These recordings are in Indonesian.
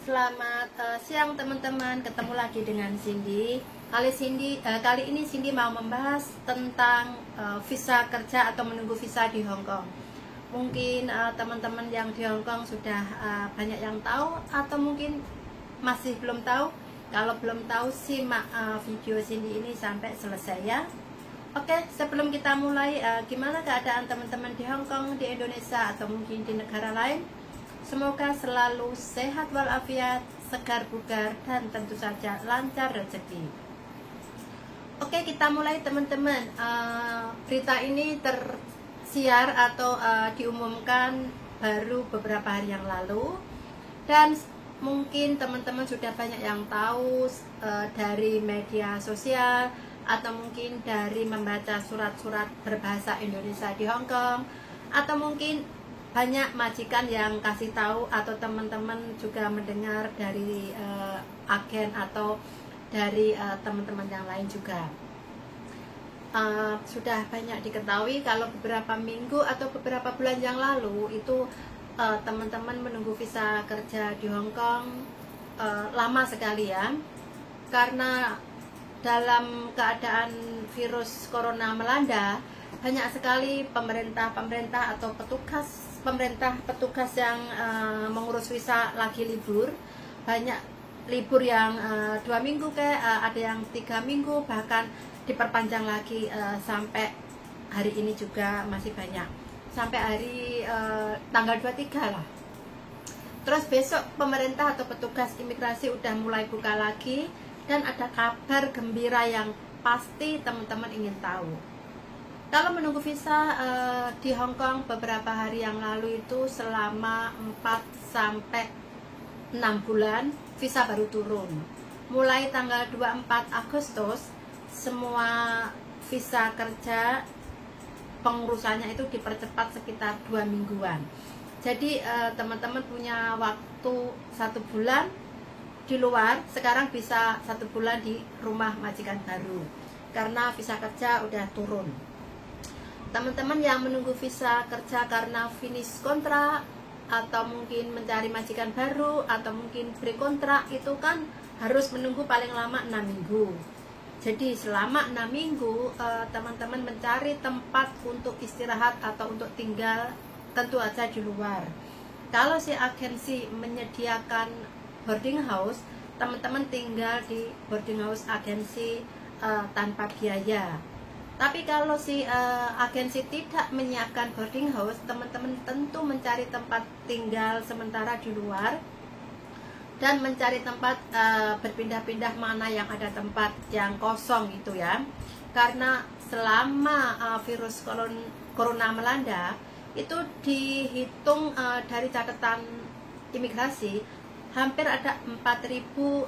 Selamat siang teman-teman, ketemu lagi dengan Cindy. Kali ini Cindy mau membahas tentang visa kerja atau menunggu visa di Hong Kong. Mungkin teman-teman yang di Hong Kong sudah banyak yang tahu atau mungkin masih belum tahu. Kalau belum tahu, simak video Cindy ini sampai selesai ya. Oke, sebelum kita mulai, gimana keadaan teman-teman di Hong Kong, di Indonesia, atau mungkin di negara lain? Semoga selalu sehat walafiat, segar bugar, dan tentu saja lancar rezeki. Oke, kita mulai teman-teman. Berita ini tersiar atau diumumkan baru beberapa hari yang lalu, dan mungkin teman-teman sudah banyak yang tahu dari media sosial atau mungkin dari membaca surat-surat berbahasa Indonesia di Hong Kong, atau mungkin banyak majikan yang kasih tahu, atau teman-teman juga mendengar dari agen atau dari teman-teman yang lain juga. Sudah banyak diketahui kalau beberapa minggu atau beberapa bulan yang lalu itu teman-teman menunggu visa kerja di Hong Kong lama sekali ya, karena dalam keadaan virus corona melanda, banyak sekali pemerintah atau petugas yang mengurus visa lagi libur. Banyak libur yang 2 minggu ada yang 3 minggu, bahkan diperpanjang lagi sampai hari ini juga masih banyak, sampai hari tanggal 23 lah. Terus besok pemerintah atau petugas imigrasi udah mulai buka lagi, dan ada kabar gembira yang pasti teman-teman ingin tahu. Kalau menunggu visa di Hong Kong beberapa hari yang lalu itu selama 4 sampai 6 bulan visa baru turun. Mulai tanggal 24 Agustus semua visa kerja pengurusannya itu dipercepat sekitar 2 mingguan. Jadi teman-teman punya waktu 1 bulan di luar, sekarang bisa 1 bulan di rumah majikan baru karena visa kerja udah turun. Teman-teman yang menunggu visa kerja karena finish kontrak, atau mungkin mencari majikan baru, atau mungkin pre-kontrak, itu kan harus menunggu paling lama 6 minggu. Jadi selama 6 minggu teman-teman mencari tempat untuk istirahat atau untuk tinggal tentu aja di luar. Kalau si agensi menyediakan boarding house, teman-teman tinggal di boarding house agensi tanpa biaya. Tapi kalau si agensi tidak menyiapkan boarding house, teman-teman tentu mencari tempat tinggal sementara di luar, dan mencari tempat berpindah-pindah mana yang ada tempat yang kosong gitu ya. Karena selama virus corona melanda, itu dihitung dari catatan imigrasi, hampir ada 4.000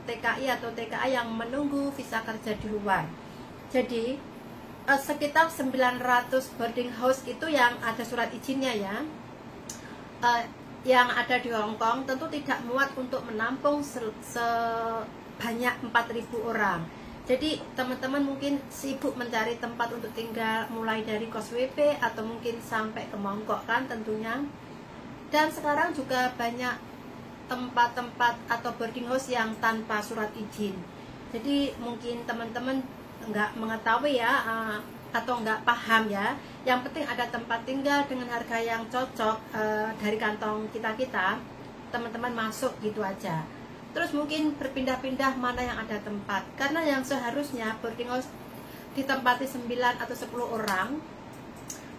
TKI atau TKA yang menunggu visa kerja di luar. Jadi sekitar 900 boarding house itu yang ada surat izinnya ya, yang ada di Hong Kong tentu tidak muat untuk menampung sebanyak 4.000 orang. Jadi teman-teman mungkin sibuk mencari tempat untuk tinggal, mulai dari kos WP atau mungkin sampai ke Mongkok kan tentunya. Dan sekarang juga banyak tempat-tempat atau boarding house yang tanpa surat izin. Jadi mungkin teman-teman nggak mengetahui ya, atau nggak paham ya. Yang penting ada tempat tinggal dengan harga yang cocok dari kantong kita, teman-teman masuk gitu aja. Terus mungkin berpindah-pindah mana yang ada tempat, karena yang seharusnya boarding house ditempati 9 atau 10 orang,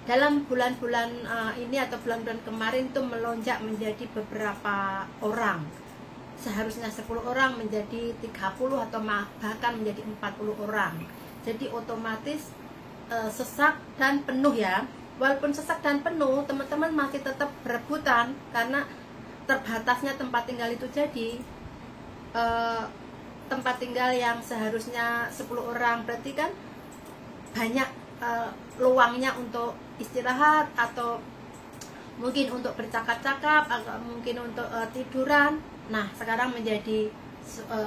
dalam bulan-bulan ini atau bulan-bulan kemarin tuh melonjak menjadi beberapa orang. Seharusnya 10 orang menjadi 30 atau bahkan menjadi 40 orang. Jadi otomatis sesak dan penuh ya. Walaupun sesak dan penuh, teman-teman masih tetap berebutan karena terbatasnya tempat tinggal itu. Jadi tempat tinggal yang seharusnya 10 orang berarti kan banyak luangnya untuk istirahat, atau mungkin untuk bercakap-cakap, atau mungkin untuk tiduran. Nah sekarang menjadi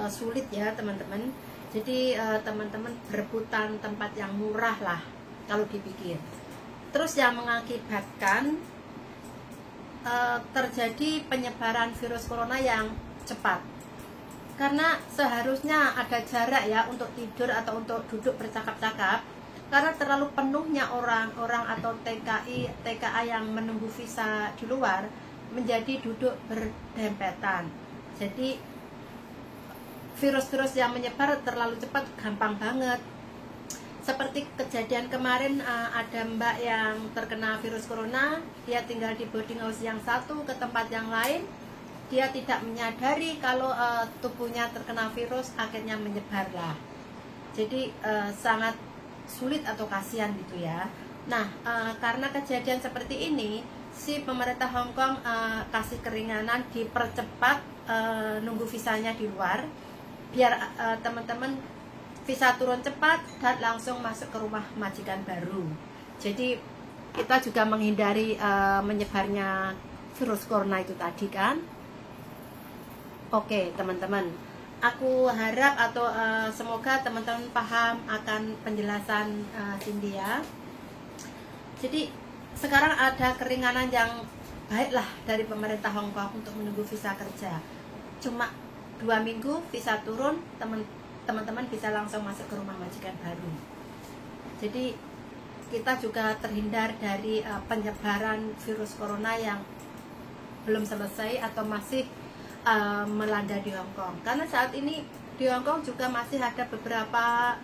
sulit ya teman-teman. Jadi teman-teman berebutan tempat yang murah lah kalau dipikir. Terus yang mengakibatkan terjadi penyebaran virus corona yang cepat. Karena seharusnya ada jarak ya untuk tidur atau untuk duduk bercakap-cakap. Karena terlalu penuhnya orang-orang atau TKA yang menunggu visa di luar menjadi duduk berdempetan. Jadi virus-virus yang menyebar terlalu cepat, gampang banget. Seperti kejadian kemarin, ada mbak yang terkena virus corona, dia tinggal di boarding house yang satu ke tempat yang lain, dia tidak menyadari kalau tubuhnya terkena virus, akhirnya menyebarlah. Jadi sangat sulit atau kasihan gitu ya. Nah, karena kejadian seperti ini, si pemerintah Hong Kong kasih keringanan, dipercepat nunggu visanya di luar, biar teman-teman visa turun cepat dan langsung masuk ke rumah majikan baru. Jadi kita juga menghindari menyebarnya virus corona itu tadi kan. Oke teman-teman, aku harap atau semoga teman-teman paham akan penjelasan Cindy ya. Jadi sekarang ada keringanan yang baiklah dari pemerintah Hong Kong untuk menunggu visa kerja. Cuma 2 minggu visa turun, teman-teman bisa langsung masuk ke rumah majikan baru. Jadi kita juga terhindar dari penyebaran virus corona yang belum selesai atau masih melanda di Hong Kong. Karena saat ini di Hong Kong juga masih ada beberapa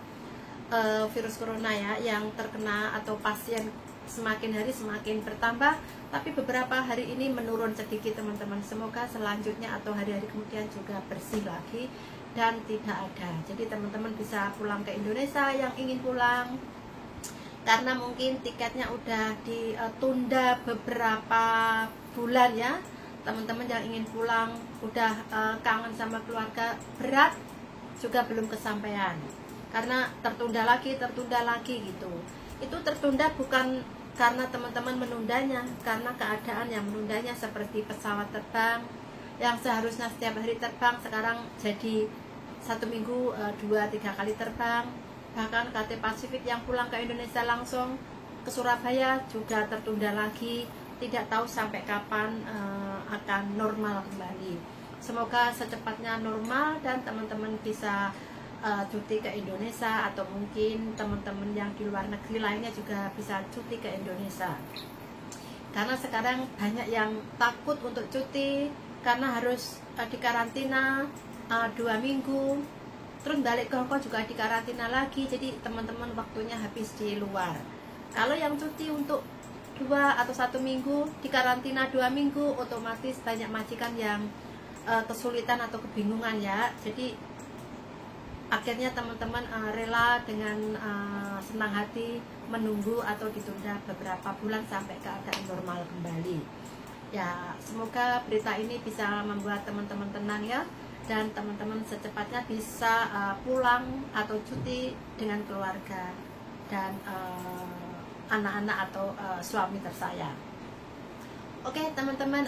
virus corona ya yang terkena atau pasien semakin hari semakin bertambah, tapi beberapa hari ini menurun sedikit teman-teman. Semoga selanjutnya atau hari-hari kemudian juga bersih lagi dan tidak ada. Jadi teman-teman bisa pulang ke Indonesia yang ingin pulang, karena mungkin tiketnya udah ditunda beberapa bulan ya. Teman-teman yang ingin pulang udah kangen sama keluarga, berat juga belum kesampaian karena tertunda lagi gitu. Itu tertunda bukan karena teman-teman menundanya, karena keadaan yang menundanya, seperti pesawat terbang yang seharusnya setiap hari terbang sekarang jadi 1 minggu 2-3 kali terbang. Bahkan KT Pasifik yang pulang ke Indonesia langsung ke Surabaya juga tertunda lagi. Tidak tahu sampai kapan akan normal kembali. Semoga secepatnya normal dan teman-teman bisa cuti ke Indonesia, atau mungkin teman-teman yang di luar negeri lainnya juga bisa cuti ke Indonesia. Karena sekarang banyak yang takut untuk cuti karena harus dikarantina 2 minggu, terus balik ke Hong Kong juga dikarantina lagi. Jadi teman-teman waktunya habis di luar. Kalau yang cuti untuk 2 atau 1 minggu, dikarantina 2 minggu, otomatis banyak majikan yang kesulitan atau kebingungan ya. Jadi akhirnya teman-teman rela dengan senang hati menunggu atau ditunda beberapa bulan sampai keadaan normal kembali. Ya, semoga berita ini bisa membuat teman-teman tenang ya, dan teman-teman secepatnya bisa pulang atau cuti dengan keluarga dan anak-anak atau suami tersayang. Oke teman-teman,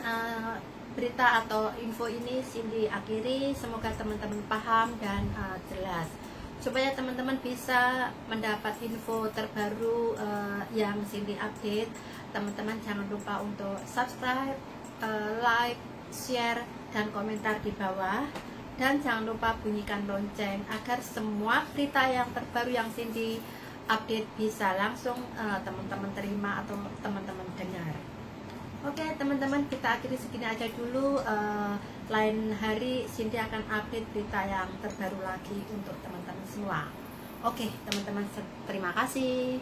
berita atau info ini Cindy akhiri. Semoga teman-teman paham dan jelas, supaya teman-teman bisa mendapat info terbaru yang Cindy update. Teman-teman jangan lupa untuk subscribe, like, share, dan komentar di bawah. Dan jangan lupa bunyikan lonceng agar semua berita yang terbaru yang Cindy update bisa langsung teman-teman terima atau teman-teman dengar. Oke teman-teman, kita akhiri segini aja dulu. Lain hari Cindy akan update berita yang terbaru lagi untuk teman-teman semua. Oke teman-teman, terima kasih.